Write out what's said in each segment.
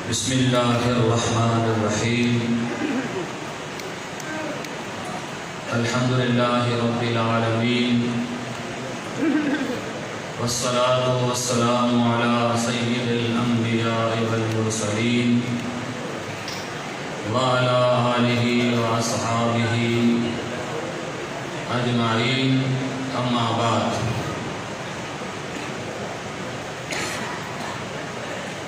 بسم اللہ الرحمن الرحیم الحمد للہ رب العالمین والصلاة والسلام علی سید الانبیاء والمرسلین وعلی آلہ واصحابہ اجمعین، اما بعد۔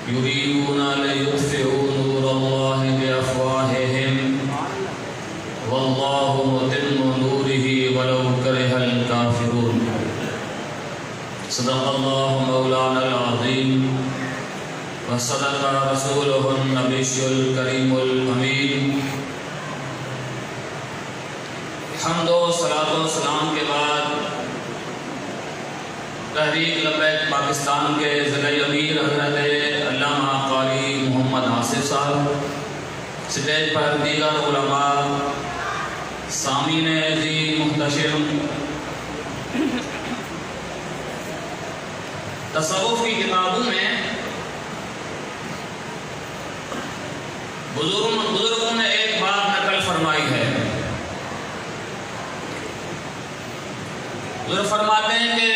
یریدون لیطفئوا نور اللہ بافواہہم واللہ متم نورہ ولو کرہ الکافرون۔ صدق اللہ مولانا العظیم وصدق رسولہ النبی الکریم الامین۔ حمد و صلاۃ و سلام کے بعد تحریک لبیک پاکستان کے ضلع امیر حضرت علامہ قاری محمد آصف صاحب، اسٹیج پر دیگر علماء، سامعین عزیز محتشم، تصوف کی کتابوں میں بزرگوں نے ایک بات نقل فرمائی ہے۔ بزرگ فرماتے ہیں کہ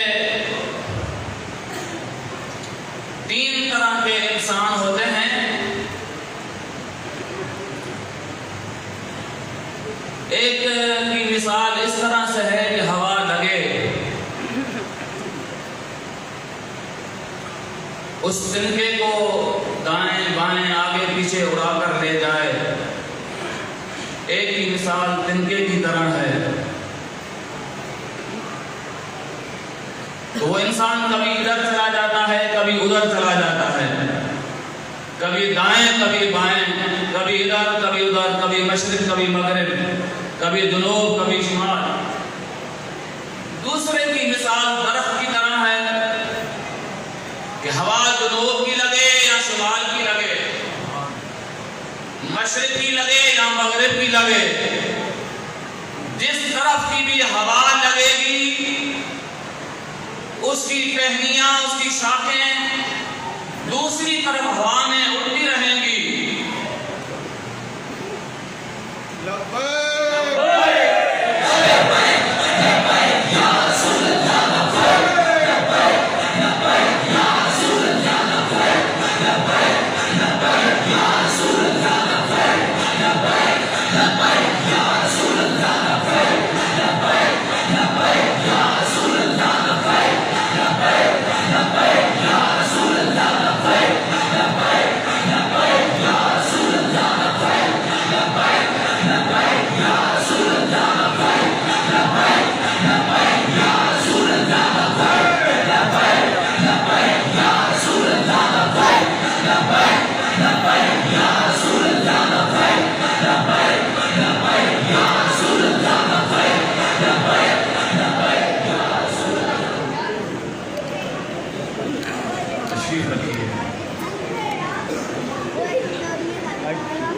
تین طرح کے انسان ہوتے ہیں۔ ایک کی مثال اس طرح سے ہے کہ ہوا لگے، اس تنکے کو دائیں بائیں آگے پیچھے اڑا کر لے جائے۔ ایک کی مثال تنکے کی طرح ہے، تو وہ انسان کبھی ادھر چلا جاتا ہے، کبھی ادھر چلا جاتا ہے، کبھی دائیں کبھی بائیں، کبھی ادھر کبھی ادھر، کبھی مشرق کبھی مغرب، کبھی جنوب کبھی شمال۔ دوسرے کی مثال درخت کی طرح ہے کہ ہوا جنوب کی لگے یا شمال کی لگے، مشرق کی لگے یا مغرب کی لگے، جس طرف کی بھی ہوا لگے گی اس کی ٹہنیاں، اس کی شاخیں دوسری طرف ہوا میں اڑتی رہیں گی۔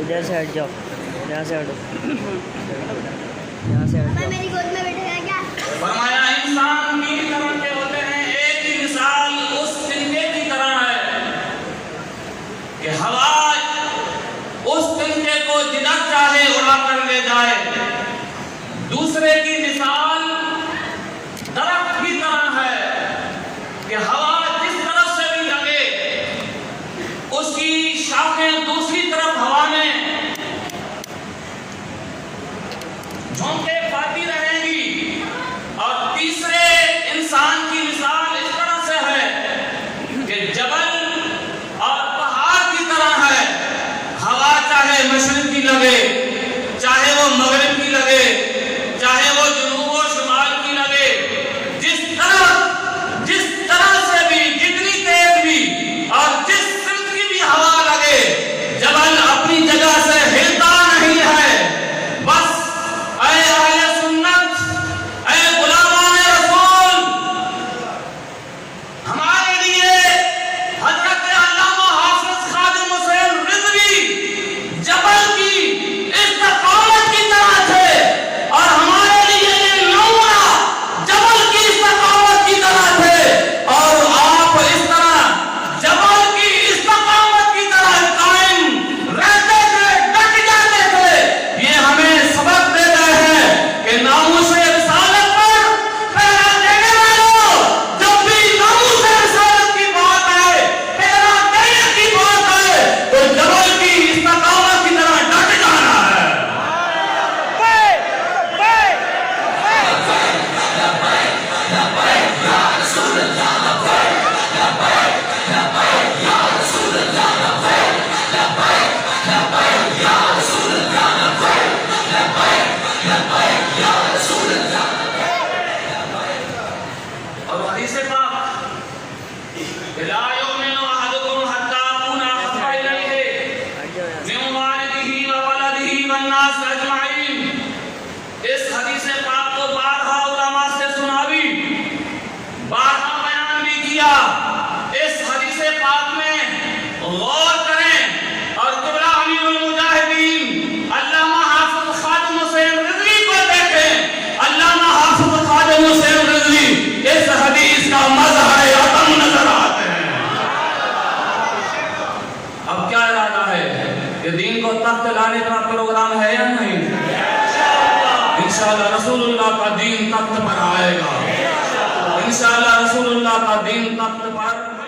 ادھر سے ہٹ جاؤ، یہاں سے ہٹو، یہاں سے ہٹ جاؤ۔ میری گود میں بیٹھے گا کیا؟ فرمایا انسان تین طرح کے ہوتے ہیں۔ ایک کی مثال اس تنکے کی طرح ہے کہ ہوا اس تنکے کو جدھر چاہے اڑا کر لے جائے۔ دوسرے کی مثال درخت کی طرح ہے کہ ہوا جس طرف سے بھی لگے اس کی شاخیں دوسری طرف ہوا میں جھونکے پاتی رہیں گی۔ اور تیسرے انسان غور کریں اور قبلہ امیر المجاہدین علامہ حافظ خادم حسین رضوی کو دیکھیں. علامہ حافظ خادم حسین رضوی اس حدیث کا مظہر عدم نظر آتے ہیں. اب کیا ارادہ ہے کہ دین کو تخت لانے کا پروگرام ہے یا نہیں؟ انشاءاللہ رسول اللہ کا دین تخت پر آئے گا. انشاءاللہ رسول اللہ کا دین تخت پر